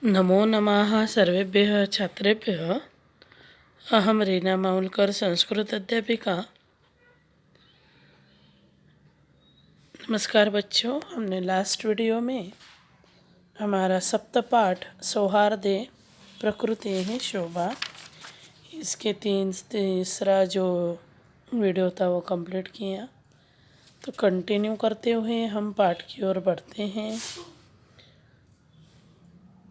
नमो नमः सर्वेभ्यः छात्रेभ्यः। अहम रीना माउलकर संस्कृत अध्यापिका। नमस्कार बच्चों, हमने लास्ट वीडियो में हमारा सप्तपाठ सौहार्दे प्रकृति है शोभा, इसके तीसरा जो वीडियो था वो कंप्लीट किया। तो कंटिन्यू करते हुए हम पाठ की ओर बढ़ते हैं।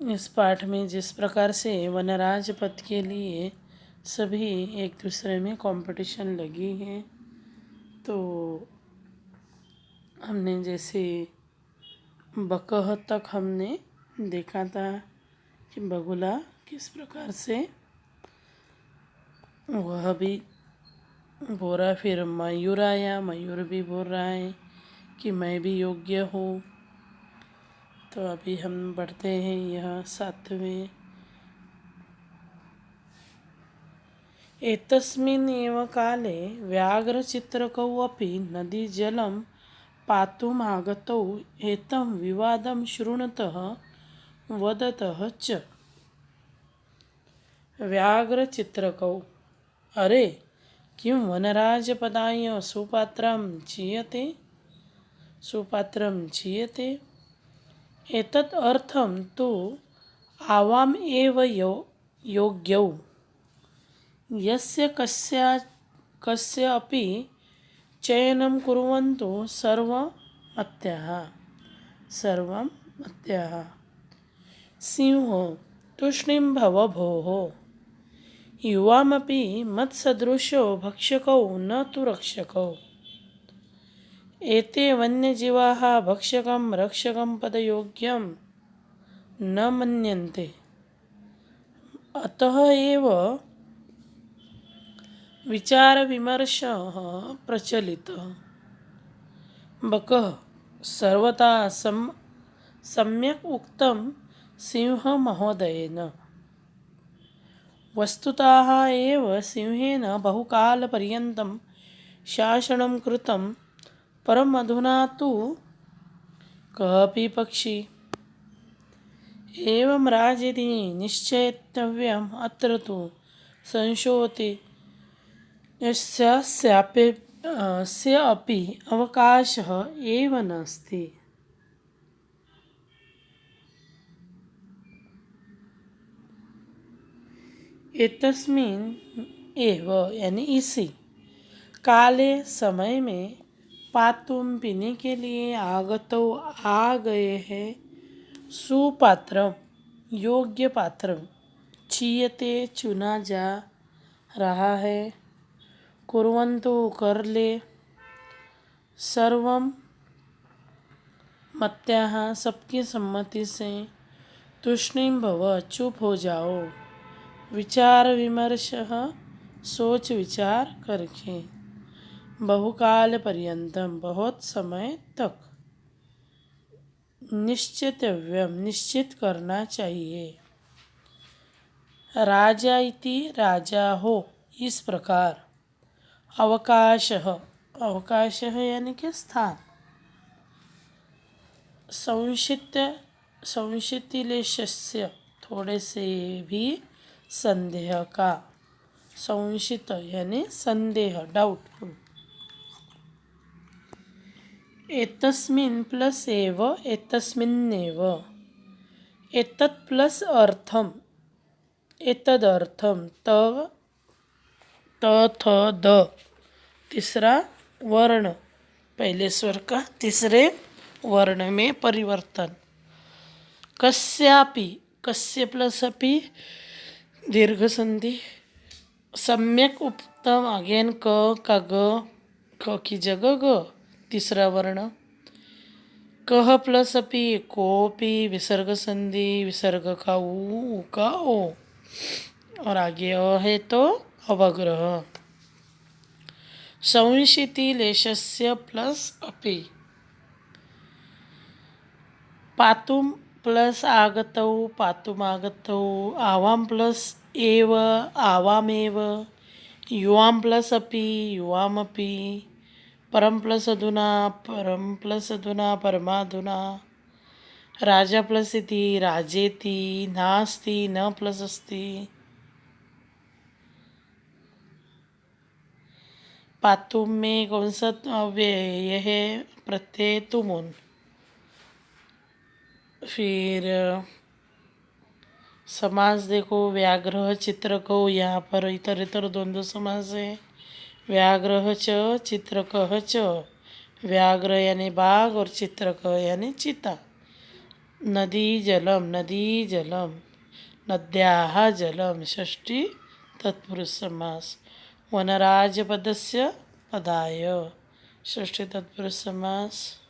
इस पाठ में जिस प्रकार से वनराज पद के लिए सभी एक दूसरे में कंपटीशन लगी है, तो हमने जैसे बकह तक हमने देखा था कि बगुला किस प्रकार से वह भी बोल रहा, फिर मयूर आया, मयूर भी बोल रहा है कि मैं भी योग्य हूँ। तो अभी हम बढ़ते हैं यह 7वें। एतस्मिन् एव काले व्याघ्रचित्रकौ अपि नदीजलं पातुम् आगतौ एतं विवादं शृणुतः वदतः च। व्याघ्रचित्रकौ, अरे किं वनराजपदाय सुपात्रं चीयते। एतत् अर्थं तु आवाम् एव योग्यौ, यस्य कस्य अपि चयनं कुर्वन्तु सर्वं मत्याः। सिंहो तूष्णीं भव भोः, युवामपि मत्सदृशो भक्षकौ न तु रक्षकौ। एते वन्यजीवाः भक्षकं रक्षकं पदयोग्यं न मन्यन्ते। अतः एव विचारविमर्शः प्रचलितः। बकः सर्वथा सम्यक् उक्तं सिंहमहोदयेन। वस्तुतः एव सिंहेन बहुकालपर्यन्तं शासनं कृतं, परम् अधुना तु कः पक्षी एवं राजति निश्चेतव्यम्। अत्र तु संशोति यस्य अपि अवकाशः एव नास्ति। एतस्मिन् एव यानी इसी काले समय में पातुम पीने के लिए आ गए हैं सुपात्र योग्य पात्र चीयते चुना जा रहा है। कुर्वन्तु कर ले, सर्वं मत्याः सबकी सम्मति से, तूष्णीं भव चुप हो जाओ, विचार विमर्शः सोच विचार करके, बहुकाल पर्यंतम बहुत समय तक, निश्चितव्यम निश्चित करना चाहिए, राजा इति राजा हो इस प्रकार, अवकाशः यानी कि स्थान, संशितिलेशस्य थोड़े से भी संदेह का, संशित यानी संदेह डाउटफुल। एतस्मिन् प्लस एव एतस्मिन्नेव, एतत् प्लस अर्थम एतदर्थम थ द तीसरा वर्ण पहले स्वर का तीसरे वर्ण में परिवर्तन। कस्यापि, कस्य प्लस अपि दीर्घ संधि, सम्यक उत्तम अगेन का ग की जगह ग तीसरा वर्ण, कह प्लस अपि कोपि विसर्ग संधि, विसर्ग का उ का ओ, और आगे अ है तो अवग्रह। संशितिलेशस्य प्लस अपि, पातुम प्लस आगतौ पातुमागतौ, आवाम प्लस एव आवामेव, युवाम प्लस अपि युवामपि, परम प्लस अधुना परमाधुना, राजा प्लस इति, राजेति, नास्ति, न प्लस अस्ति। पातुम में कौन सा अव्यय है? प्रत्यय तुमुन। फिर समास देखो, व्याघ्र चित्रक, यहाँ पर इतर इतर द्वंद्व समास है। व्याघ्र च चित्रक च, व्याघ्र यानी बाघ और चित्रक यानी चीता। नदी जलम, नदी जलम, नद्याः जलम, षष्ठी तत्पुरुष समास। वनराज पदस्य पदाय, षष्ठी तत्पुरुष समास।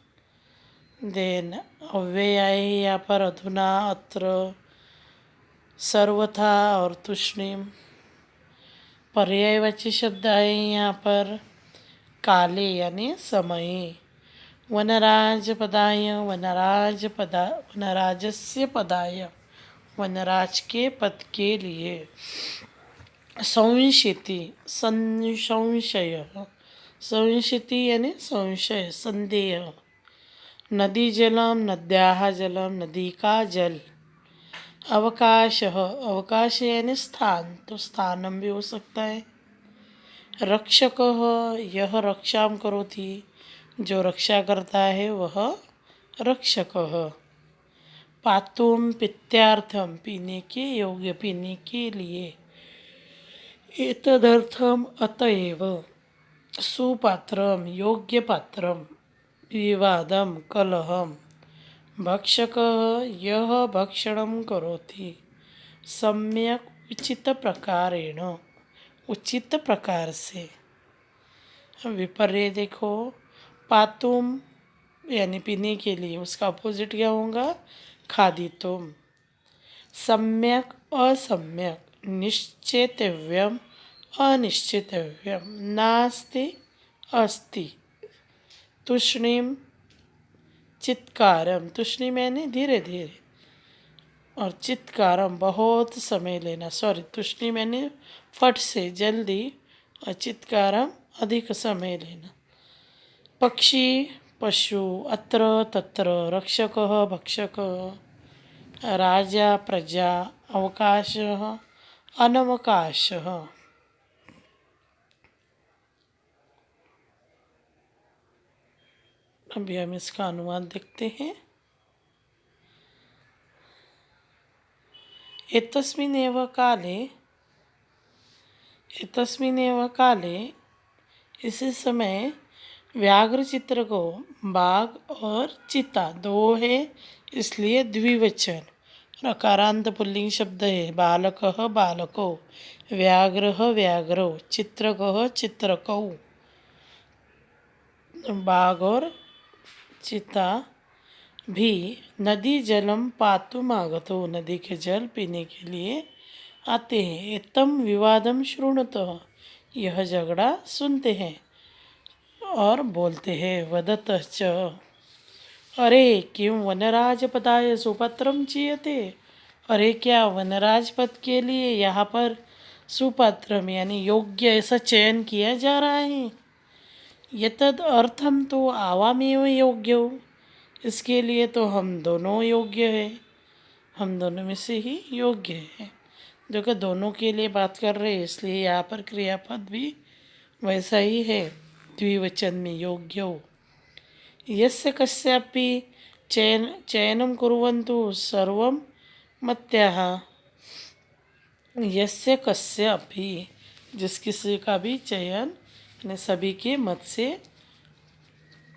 देन अव्यय है यहाँ पर अधुना, अत्र, सर्वथा और तुष्णीम। पर्यायवाची शब्द है यहाँ पर काले यानी समय। वनराज पदाय, वनराजस्य पदाय, वनराज के पद के लिए। संशिति, संशय, संशिति यानी संशय, संदेह। नदी जलम, नद्याः जलम, नदी का जल। अवकाश, अवकाश यानी स्थान, तो स्थानम भी हो सकता है। रक्षक, यह रक्षाम करोति, जो रक्षा करता है वह रक्षक। पातुम पित्यार्थम, पीने के योग्य, पीने के लिए। एतदर्थम अतएव। सुपात्रम, योग्य पात्रम। विवादम, कलहम। भक्षक, यह भक्षणम करोति। सम्यक, उचित प्रकारेण, उचित प्रकार से। विपर्य देखो, पातुम यानी पीने के लिए, उसका अपोजिट क्या होगा? खादितुम। सम्यक, असम्यक, निश्चेतव्यम, अनिश्चितव्यम, नास्ति, अस्ति। तुष्णीम, चित्कारम, तुष्णीम यानी धीरे धीरे, और चित्कारम बहुत समय लेना, सॉरी, तुष्णीम यानी फट से जल्दी, और चित्कारम अधिक समय लेना। पक्षी, पशु, अत्र तत्र, रक्षक भक्षक, राजा प्रजा, अवकाश अनवकाश। अभी हम इसका अनुवाद देखते हैं। एतस्मिन्नेव काले, एतस्मिन्नेव काले, इसी समय, व्याघ्र चित्र को बाघ और चीता दो है, इसलिए द्विवचन। रकारांत पुल्लिंग शब्द है। बालकः बालकौ, व्याघ्रः व्याघ्रौ, चित्रकः चित्रकौ। बाघ और चीता भी नदी जलम पातुम आगतो, नदी के जल पीने के लिए आते हैं। एतम विवादम शृणुतः, यह झगड़ा सुनते हैं और बोलते हैं। वदतः च, अरे किं वनराज पदाय सुपत्रम चीयते, अरे क्या वनराज पद के लिए यहाँ पर सुपात्रम यानी योग्य ऐसा चयन किया जा रहा है। यतद अर्थम तो आवामेव योग्य हो, इसके लिए तो हम दोनों योग्य है, हम दोनों में से ही योग्य है। जो कि दोनों के लिए बात कर रहे हैं, इसलिए यहाँ पर क्रियापद भी वैसा ही है, द्विवचन में योग्य हो। यस्य कस्यापि चयनं कुर्वन्तु सर्वं मत्याः, यस्य कस्यापि, जिस किसी का भी चयन यानी सभी के मत से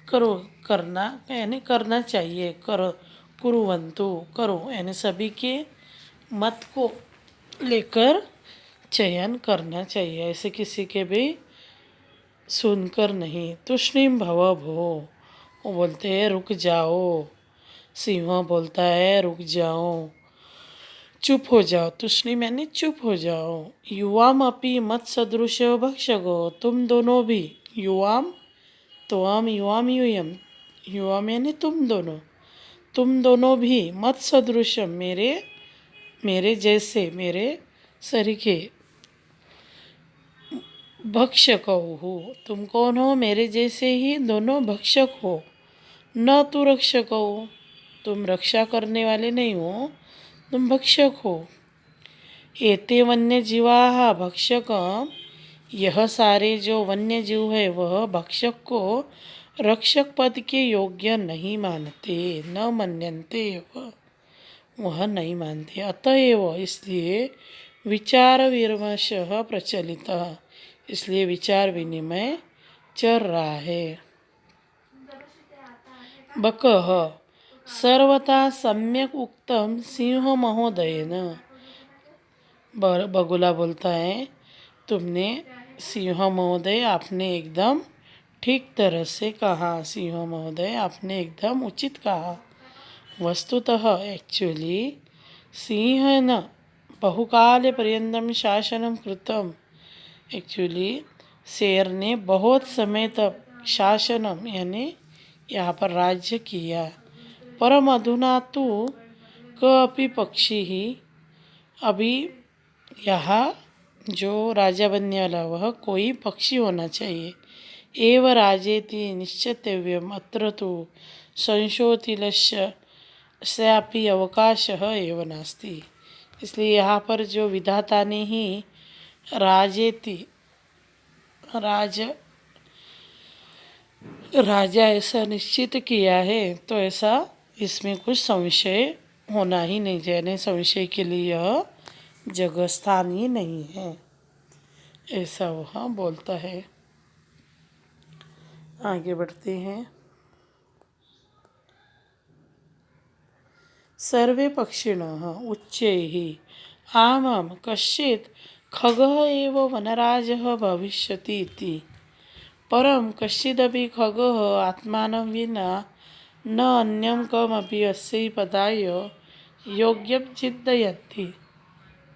करो, करना यानी करना चाहिए, करो, कुर्वन्तु करो यानी सभी के मत को लेकर चयन करना चाहिए, ऐसे किसी के भी सुनकर नहीं। तुष्णीम भव भो, वो बोलते हैं रुक जाओ, सिंह बोलता है रुक जाओ, चुप हो जाओ, तुष्णी मैंने चुप हो जाओ। युवाम अपि मत सदृश भक्षको, तुम दोनों भी, युवाम त्वम युवाम यूयम, युवाम यानी तुम दोनों भी, मत सदृश मेरे, मेरे जैसे, मेरे सरीखे, भक्षक हो, तुम कौन हो? मेरे जैसे ही दोनों भक्षक हो। न तू रक्षक हो, तुम रक्षा करने वाले नहीं हो, तुम भक्षक हो। एते वन्य जीवा भक्षक, यह सारे जो वन्य जीव है वह भक्षक को रक्षक पद के योग्य नहीं मानते, न मन्यन्ते, वह नहीं मानते। अतएव इसलिए विचार विमर्श प्रचलित, इसलिए विचार विनिमय चल रहा है। बकः सर्वथा सम्यक उक्तम सिंह महोदयेन। बगुला बोलता है, तुमने सिंह महोदय, आपने एकदम ठीक तरह से कहा। सिंह महोदय, आपने एकदम उचित कहा। वस्तुतः एक्चुअली सिंहेन बहुकाल पर्यंतम शासनम कृतम। एक्चुअली शेर ने बहुत समय तक शासनम यानी यहाँ पर राज्य किया। परम अधुना तो कपि पक्षी ही, अभी यहाँ जो राजा बनने वाला वह कोई पक्षी होना चाहिए। एव राजेति निश्चितव्यम अत्र तो संशोधिलस्य स्यापि अवकाशः एव नास्ति। इसलिए यहाँ पर जो विधाता ने ही राजेति राजा ऐसा निश्चित किया है, तो ऐसा इसमें कुछ संशय होना ही नहीं चाहिए। संशय के लिए यह जगह स्थान ही नहीं है, ऐसा वह बोलता है। आगे बढ़ते हैं। सर्वे पक्षिणः उच्चैः आमां कश्चित् खगः एव वनराजः भविष्यति इति। परं कश्चिदपि खगः आत्मानं विना न अन्यं कमपि अस्यै पदाय योग्यं चिन्तयति,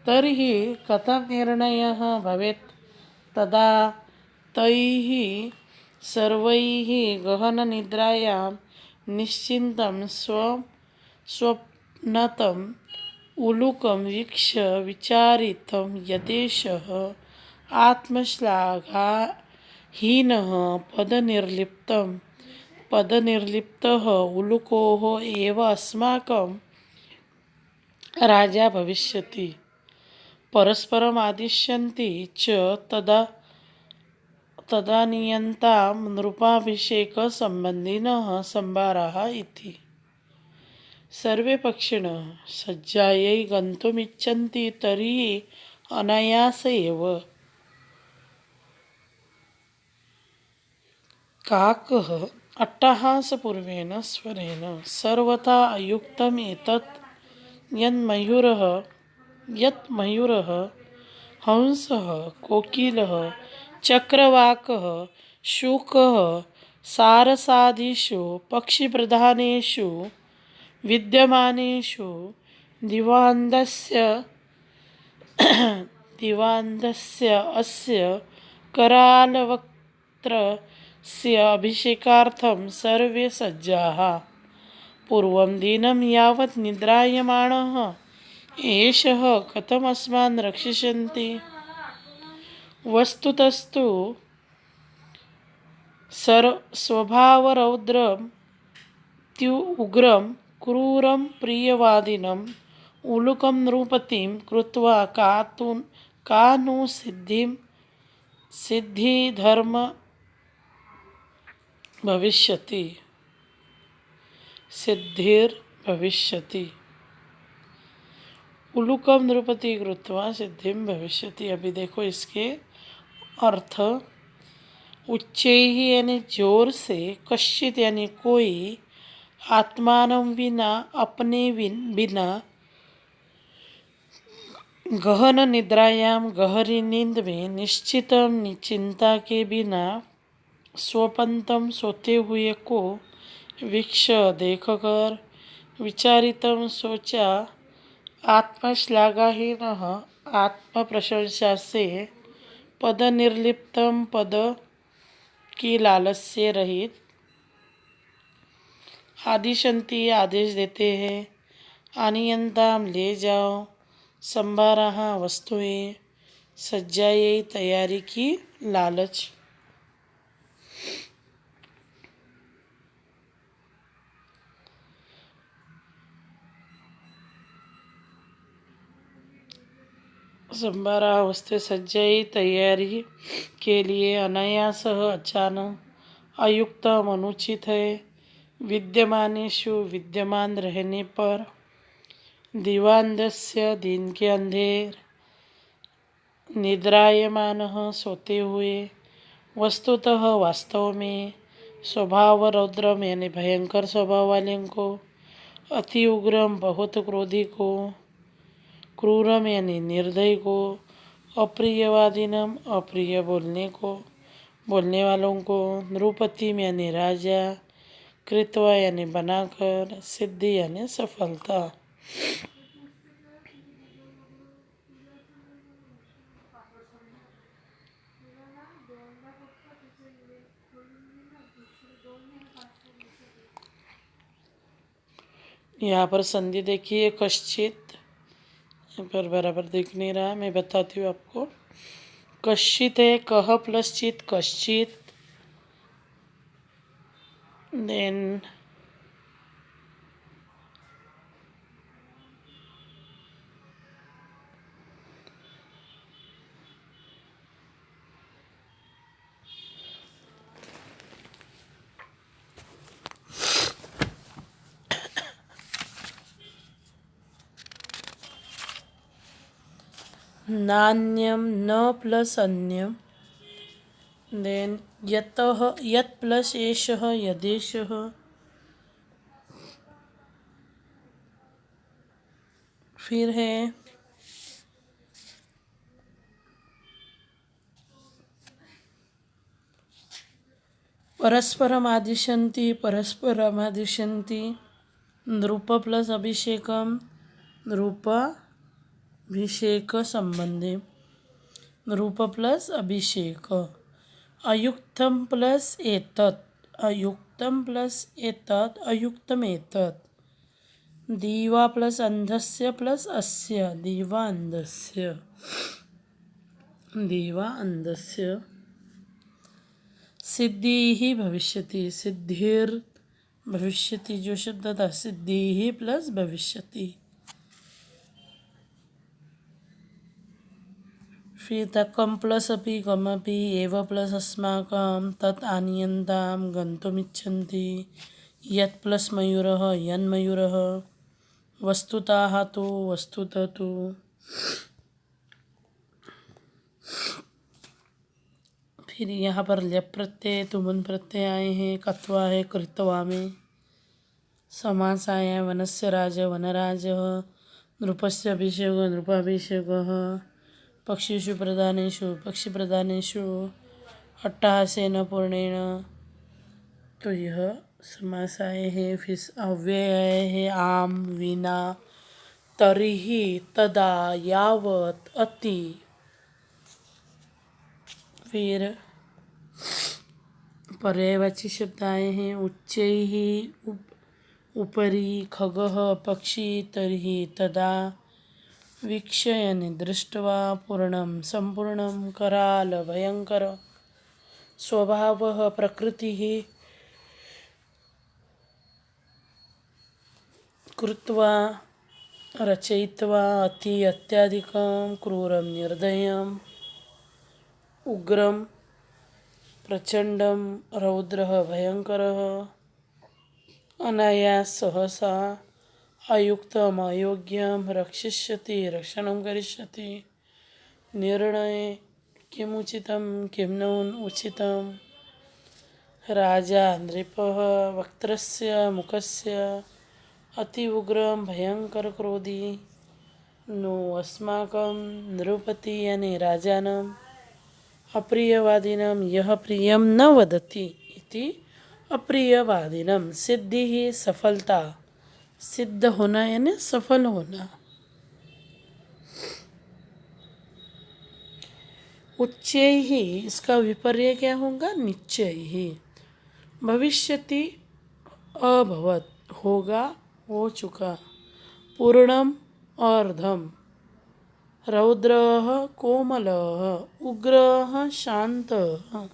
तर्हि कथं निर्णयः भवेत्? तदा तैः सर्वैः गहननिद्रायां निश्चिन्तं स्वप्नतम् उलूकं वीक्ष्य विचारितं यदेषः आत्मश्लाघाहीनः पदनिर्लिप्तः उलूकोः एव अस्माकं राजा भविष्यति। परस्परम् आदिश्यन्ति च तदानीयन्तां नृपाभिषेकसम्बन्धिनः संभाराः इति। सर्वे पक्षिणः सज्जायै गन्तुमिच्छन्ति तर्हि अनायास एव काकः अट्टहासपूर्वेण स्वरेण सर्वथा अयुक्तम् एतत् यत् मयूरः हंसः कोकिलः चक्रवाकः शुकः सारसादिषु पक्षिप्रधानेषु विद्यमानेषु दिवान्दस्य अस्य करालवक्त्रस्य अभिषेकार्थं सर्वे सज्जाः। पूर्वं दिनं यावत् निद्रायमाणः एषः कथम् अस्मान् रक्षिष्यति? वस्तुतस्तु स्वभावरौद्रं उग्रं क्रूरं प्रियवादिनम् उलूकं नृपतिं कृत्वा का नु सिद्धिधर्म भविष्यति, सिद्धिर्भविष्यति। उलूकम नृपति कृत्वा सिद्धिम भविष्यति। अभी देखो इसके अर्थ। उच्चैः यानी जोर से, कश्चित यानी कोई, आत्मानं विना अपने बिना, गहन निद्रायाम गहरी नींद में, निश्चितम चिंता के बिना, स्वपंतम सोते हुए को, वीक्ष देखकर, विचारितम सोचा, आत्मश्लाघाहीनः आत्म प्रशंसा से, पद निर्लिप्तम पद की लालच से रहित, आदिशंति आदेश देते हैं, आनियंताम ले जाओ, संभारः वस्तुएं, सज्जाये तैयारी की लालच। संभारावस्थे सज्जई तैयारी के लिए अनायास अचानक अयुक्तम अनुचित है। विद्यमानेषु विद्यमान रहने पर दिवांधस्य दिन के अंधेर, निद्रायमान सोते हुए, वस्तुतः वास्तव में स्वभाव रौद्रम यानी भयंकर स्वभाव वाले को, अति उग्रम बहुत क्रोधी को, क्रूरम यानी निर्दय को, अप्रियवादिनम अप्रिय बोलने वालों को, नृपतिम यानी राजा, कृत्वा यानी बनाकर, सिद्धि यानी सफलता। यहाँ पर संधि देखिए कश्चित, यहाँ पर बराबर दिख नहीं रहा, मैं बताती हूँ आपको। कश्चित है कह प्लस चित कश्चित, देन नान्यम न प्लस अन्यम, देन यतः यत प्लस एषः यदेशः, फिर है परस्परमादिशन्ति परस्परमादिशन्ति, नृप प्लस अभिषेकम नृपाभिषेक संबंधी, नृप प्लस अभिषेक, अयुक्तम प्लस एतत् अयुक्तम प्लस एतत् अयुक्तम एतत्, दीवा प्लस अंधस्य प्लस अस्य दीवा अंधस्य, सिद्धि ही भविष्यति सिद्धिर भविष्यति, जो शब्द था सिद्धि ही प्लस भविष्यति। फिर था कम प्लस अपि कमपि, एव प्लस अस्माकं तत् आनीयन्तां गन्तुमिच्छन्ति, यत् प्लस मयूरः यन्मयूरः, वस्तुतः तो वस्तुतः तो। फिर यहाँ पर ल्यप प्रत्यय तुमुन प्रत्यय आए हैं, कत्वा है कृत्वा में, समास आया वनस्य राज वनराज, नृपस्य अभिषेक नृपाभिषेकः, पक्षिषु प्रधानेषु पक्षिप्रधानेषु, अट्टहासेन पूर्णेन, तो यह समास आए हैं। फिर अव्यय आए हैं आम विना, तरिहि तदा यावत अति, फिर पर्यायवाची शब्द आए हैं उच्चैः उपरि, खगः पक्षी, तर्हि तदा, वीक्षयन् दृष्ट्वा, पूर्णं संपूर्णं, कराल भयंकर, स्वभावः प्रकृतिः, कृत्वा रचयित्वा, अति अत्याधिकं, क्रूरं निर्दयम्, उग्रं प्रचंडं, रौद्रः भयंकरः, अनायास सहसा, अयुक्तम अयोग्यम, रक्षिष्यति रक्षणं करिष्यति, निर्णय किमुचितं किं न उचितं, राजा नृपः, वक्त्रस्य मुखस्य, अति उग्रं भयंकर क्रोधी, नो अस्माकं नृपति यानी राजानं, अप्रियवादिनं यह प्रियं न वदति इति अप्रियवादिनं, सिद्धि ही सफलता, सिद्ध होना यानी सफल होना। उच्चै ही इसका विपर्य क्या होगा, निश्चय ही, भविष्यति अभवत होगा हो चुका, पूर्णम अर्धम, रौद्रः कोमलः, उग्रः शान्तः,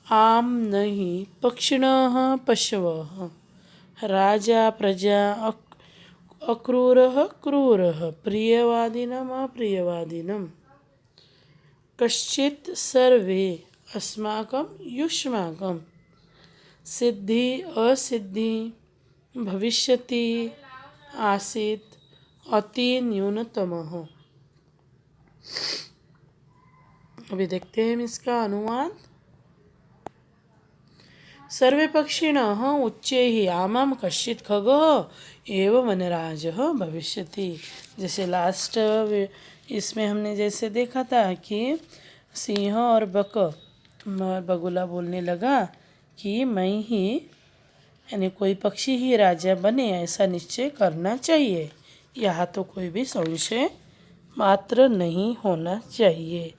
आम नहीं पक्षिणः पशवः, राजा प्रजा अक्रूरः क्रूरः प्रियवादिनम् अप्रियवादिनं कश्चित् सर्वे अस्माकं युष्माकं सिद्धि असिद्धि भविष्यति आसीत् अति न्यूनतमः। अभी देखते हैं इसका अनुवाद। सर्वे पक्षिणः उच्चैः आमं कश्चित् खगः एव वनराजः भविष्यति। जैसे लास्ट इसमें हमने जैसे देखा था कि सिंह और बगुला बोलने लगा कि मैं ही यानी कोई पक्षी ही राजा बने ऐसा निश्चय करना चाहिए। यहाँ तो कोई भी संशय मात्र नहीं होना चाहिए।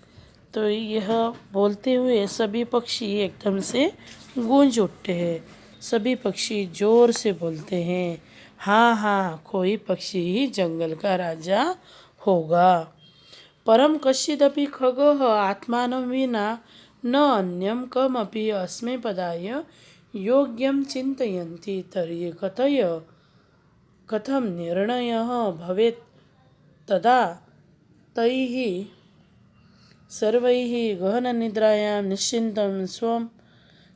तो यह बोलते हुए सभी पक्षी एकदम से गूंज उठते हैं। सभी पक्षी जोर से बोलते हैं, हाँ हाँ कोई पक्षी ही जंगल का राजा होगा। परम कश्चिदपि खगः आत्मानं विना न अन्यं कमपि अस्मै पदाय योग्यं चिन्तयन्ति तर्हि कथं निर्णयः भवेत् तदा तैः सर्वैः गहननिद्रायां निश्चिन्तं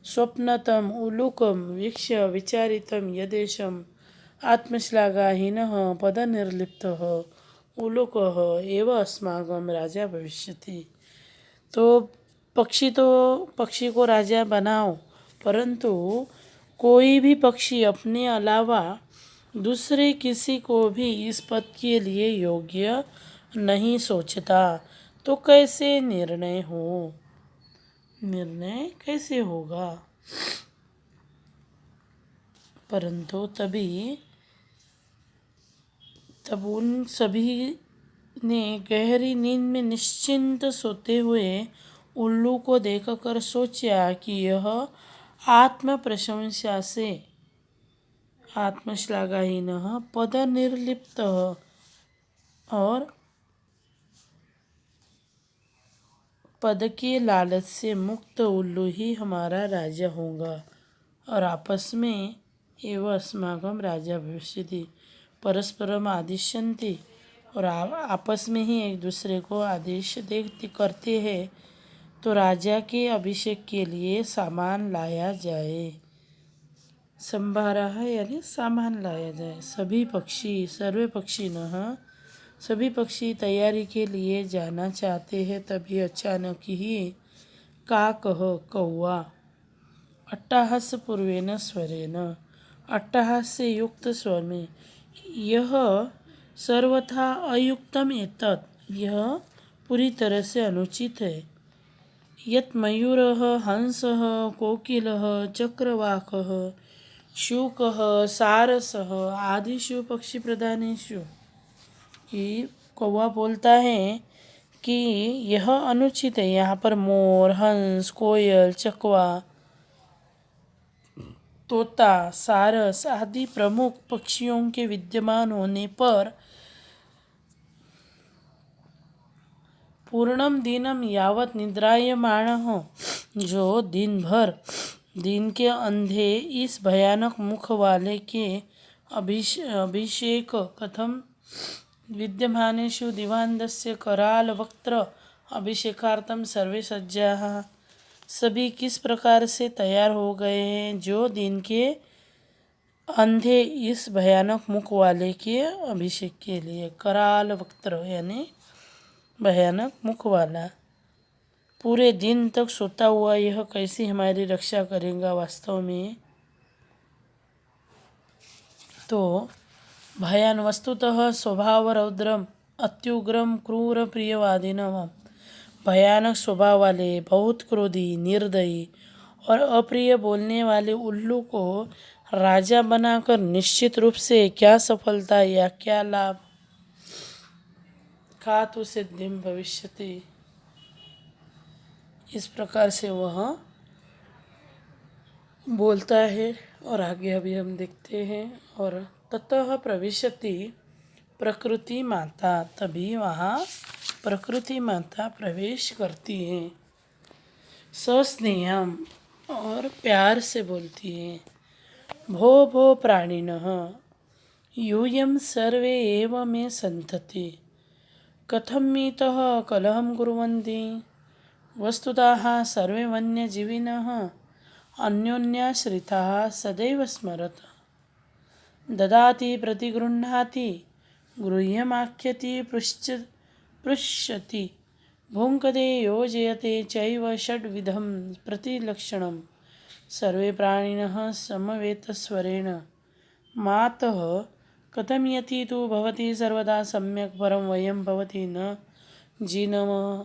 स्वप्नतम् उलूकं वीक्ष्य विचारितं यदेशम् आत्मश्लाघाहीनः पदनिर्लिप्तः उलूकः एव अस्माकं राजा भविष्यति। तो पक्षी को राजा बनाओ, परंतु कोई भी पक्षी अपने अलावा दूसरे किसी को भी इस पद के लिए योग्य नहीं सोचता। तो कैसे निर्णय कैसे होगा। परंतु तब उन सभी ने गहरी नींद में निश्चिंत सोते हुए उल्लू को देखकर सोचा कि यह आत्म प्रशंसा से आत्मश्लाघाहीन पद निर्लिप्त और पद के लालच से मुक्त उल्लू ही हमारा राजा होगा और आपस में एवं अस्माकं राजा भविष्यति। परस्परम आदिश्यन्ति और आपस में ही एक दूसरे को आदेश करते हैं। तो राजा के अभिषेक के लिए सामान लाया जाए। संभारा है यानी सामान लाया जाए। सर्वे पक्षिणः सभी पक्षी तैयारी के लिए जाना चाहते हैं। तभी अचानक ही काकः कौवा अट्टहासपूर्वेन स्वरेण अट्टहास से युक्त स्वर में, यह सर्वथा अयुक्तम एतत्, यह पूरी तरह से अनुचित है। यत् मयूरः हंसः कोकिलः चक्रवाकः शूकः सारसः आदिषु पक्षी प्रधानेषु, कि कौवा बोलता है कि यह अनुचित है। यहाँ पर मोर, हंस, कोयल, चकवा, तोता, सारस आदि प्रमुख पक्षियों के विद्यमान होने पर पूर्णम दिनम यावत निद्रायमाणः, जो दिन भर दिन के अंधे इस भयानक मुख वाले के अभिषेक कथम विद्यमानेषु दिवान्दस्य कराल वक्त्र अभिषेकार्थम सर्वे सज्जाः, सभी किस प्रकार से तैयार हो गए हैं जो दिन के अंधे इस भयानक मुख वाले के अभिषेक के लिए। कराल वक्त्र यानी भयानक मुख वाला। पूरे दिन तक सोता हुआ यह कैसी हमारी रक्षा करेगा वास्तव में। तो भयान वस्तुतः स्वभाव रौद्रम अत्युग्रम क्रूर प्रियवादिनः, भयानक स्वभाव वाले, बहुत क्रोधी, निर्दयी और अप्रिय बोलने वाले उल्लू को राजा बनाकर निश्चित रूप से क्या सफलता या क्या लाभ। खातु सिद्धिम भविष्यति, इस प्रकार से वह बोलता है। और आगे अभी हम देखते हैं। और ततः प्रविशति प्रकृति माता, तभी वहाँ प्रकृति माता प्रवेश करती है। सस्नेहम और प्यार से बोलती है। भो भो प्राणिनः, यूयं सर्वे एव मे सन्तति कथमितः कलहं कुर्वन्ति। वस्तुतः सर्वे वन्यजीविनः अन्योन्याश्रिताः सदैव स्मरत। ददाति प्रतिगृह्णाति गृह्यमाख्यति पृच्छति भुङ्क्ते योजयते चैव षड्विधं प्रतिलक्षणं। सर्वे प्राणिनः समवेतस्वरेण मातः कथमियति तु भवति सर्वदा सम्यक् परं वयं भवति न जीनमः।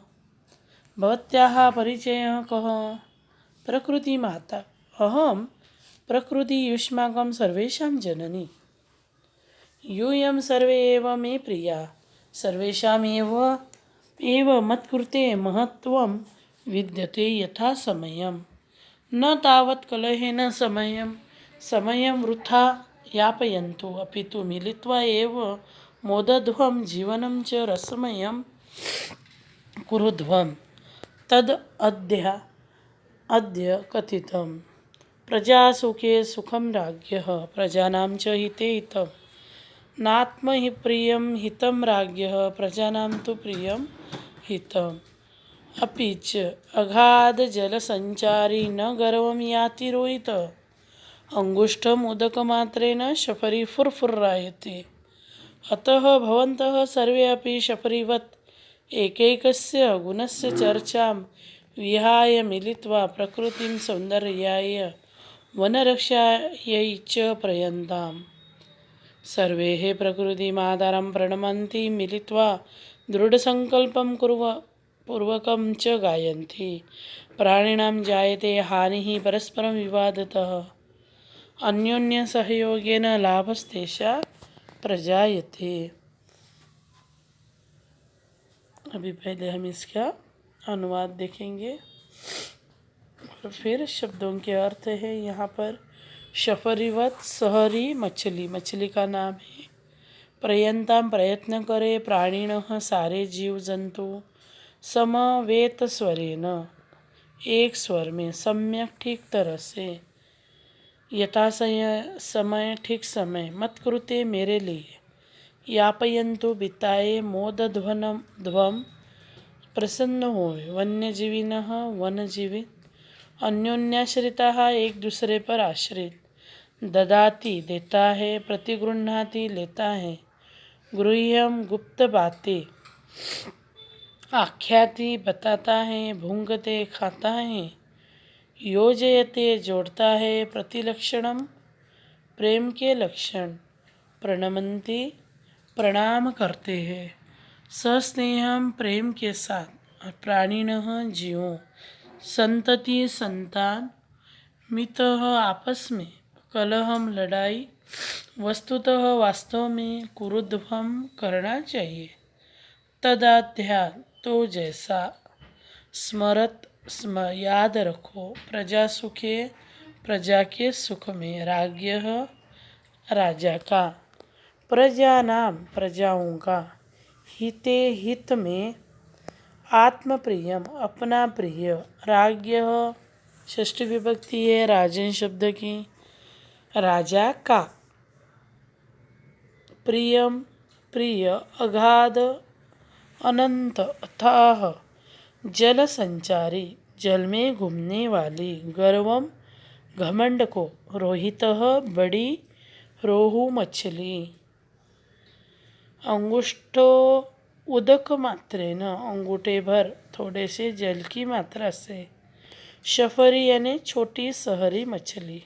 भवत्याः परिचयः कः? प्रकृतिमाता। अहं प्रकृति युष्माकं सर्वेषां जननी। यूयं सर्वे एव मे प्रिया। सर्वेषामेव मत्कृते महत्त्वं विद्यते यथा समयं। न तावत् कलहेन समयं वृथा यापयन्तु, अपि तु मिलित्वा एव मोदध्वं जीवनं च रसमयं कुरुध्वं। तद् अद्य कथितं। प्रजासुखे सुखं राज्ञः, प्रजानां च हिते हितं। नात्मप्रियं हितं राज्ञः, प्रजानां तु प्रियं हितम्। अपि च अगाधजलसञ्चारी न गर्वं याति रोहितः। अङ्गुष्ठम् उदकमात्रेण शफरी फुर्फुर्रायते। अतः भवन्तः सर्वे अपि शफरीवत् एकैकस्य गुणस्य चर्चां विहाय मिलित्वा प्रकृतिं सौन्दर्याय वनरक्षायै च प्रयन्ताम्। सर्वे प्रकृतिमातारं प्रणमन्ति, मिलित्वा दृढसङ्कल्पं पूर्वकं च गायन्ति। प्राणिनां जायते हानिः परस्परं विवादतः, अन्योन्यसहयोगेन लाभस्तेषां प्रजायते। अभी पहले हम इसका अनुवाद देखेंगे और फिर शब्दों के अर्थ है। यहाँ पर शफरीवत सहरी मछली का नाम है। प्रयंताम प्रयत्न करे, प्राणिणः सारे जीव जंतु समवेत स्वरेन एक स्वर में, सम्यक ठीक तरह से, यथा समय ठीक समय, मत्कृते मेरे लिए, यापयन्तु बिताए, मोदध्वम प्रसन्न होवे, वन्यजीविनः वनजीवी, अन्योन्याश्रिताः एक दूसरे पर आश्रित। ददाति देता है, प्रतिगृह्णाति लेता है, गृह्यम गुप्त बातें, आख्याति बताता है, भुङ्क्ते खाता है, योजयते जोड़ता है, प्रतिलक्षणम प्रेम के लक्षण, प्रणमन्ति प्रणाम करते हैं, सस्नेहम प्रेम के साथ, प्राणिनः जीवों, संतति संतान, मितः आपस में, कलहम लड़ाई, वस्तुतः वास्तव में, कुरुध्वम करना चाहिए, तदाध्यात्म तो जैसा, स्मरत याद रखो, प्रजा सुखे प्रजा के सुख में, राज्ञः राजा का, प्रजा नाम प्रजाओं का, हिते हित में, आत्मप्रियम अपना प्रिय, राज्ञः षष्ठी विभक्ति है राजन शब्द की, राजा का, प्रियम प्रिय, अगाध अनंत अथाह, जल संचारी जल में घूमने वाली, गर्वम घमंड को, रोहितः बड़ी रोहू मछली, अंगुष्ठो उदक मात्रेन अंगूठे भर थोड़े से जल की मात्रा से, शफरी यानी छोटी सहरी मछली,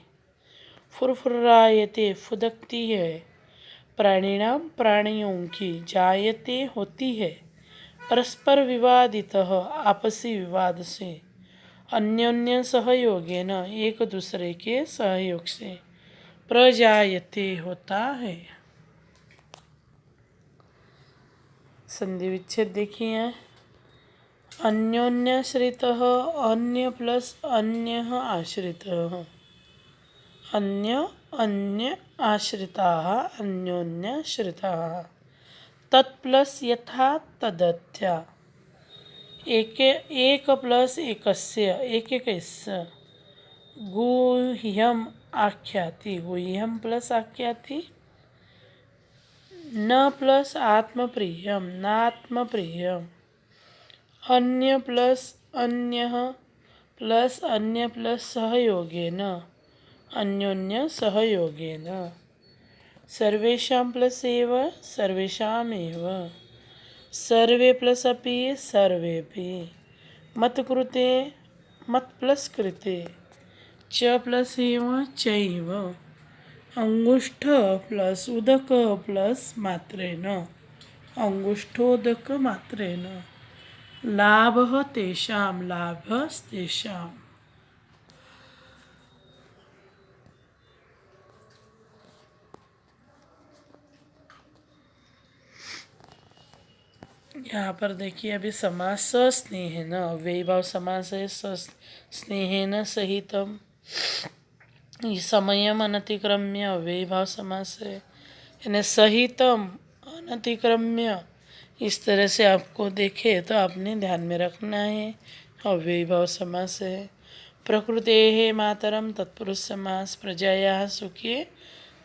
फुरफुरायते फुदकती है, प्राणिनाम प्राणियों की, जायते होती है, परस्पर विवादितः आपसी विवाद से, अन्योन्य सहयोगेन एक दूसरे के सहयोग से, प्रजायते होता है। संधि विच्छेद देखिए। अन्योन्याश्रितः अन्य प्लस अन्य आश्रितः, अन्य अन्य आश्रिताः अन्योन्याश्रिताः, तत् प्लस यथा तदथ्या, एक प्लस एकस्य एकस्य, गुह्यम आख्याति, गुह्यम प्लस आख्याति, न प्लस आत्मप्रियम नात्मप्रियम, अन्य प्लस अन्यः प्लस अन्य प्लस सहयोगेन अन्योन्य सहयोगेन, सर्वेषां प्लस एव सर्वेषामेव, सर्वे प्लस अपि सर्वेपि, मत्कृते मत् प्लस कृते, च प्लस एव चैव, अंगुष्ठ प्लस उदक प्लस मात्रेन अंगुष्ठोदक मात्रेन, लाभः तेषां लाभस्तेषां। यहाँ पर देखिए अभी समास सस्नेहेन, अव्ययी भाव समास है। स्नेहेन सहितम, समयम अनतिक्रम्य अव्ययी भाव समास है। यानी सहितम अनतिक्रम्य, इस तरह से आपको देखे तो आपने ध्यान में रखना है, अव्ययी भाव समास है। प्रकृते मातरम तत्पुरुष समास, प्रजाया सुखी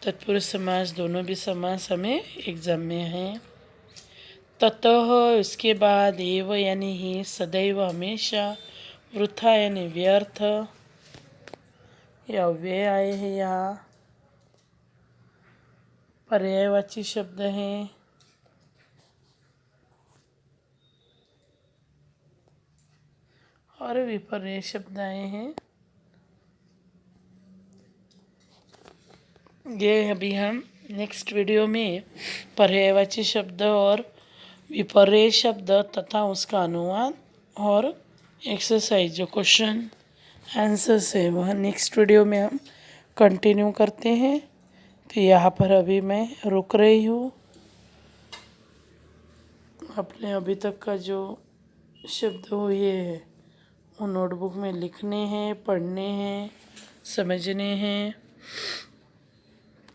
तत्पुरुष समास, दोनों भी समास हमें एग्जाम में हैं। ततः उसके बाद एव यानी ही, सदैव हमेशा, वृथा यानी व्यर्थ, या व्यय आए हैं यहाँ, पर्यायवाची शब्द हैं। और विपर्य शब्द आए हैं। ये अभी हम नेक्स्ट वीडियो में पर्यायवाची शब्द और विपर्य शब्द तथा उसका अनुवाद और एक्सरसाइज जो क्वेश्चन आंसर्स है वह नेक्स्ट वीडियो में हम कंटिन्यू करते हैं। तो यहाँ पर अभी मैं रुक रही हूँ। अपने अभी तक का जो शब्द हुए हैं वो नोटबुक में लिखने हैं, पढ़ने हैं, समझने हैं।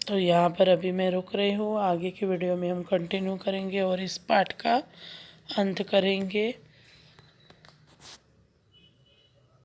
तो यहाँ पर अभी मैं रुक रही हूँ। आगे की वीडियो में हम कंटिन्यू करेंगे और इस पाठ का अंत करेंगे।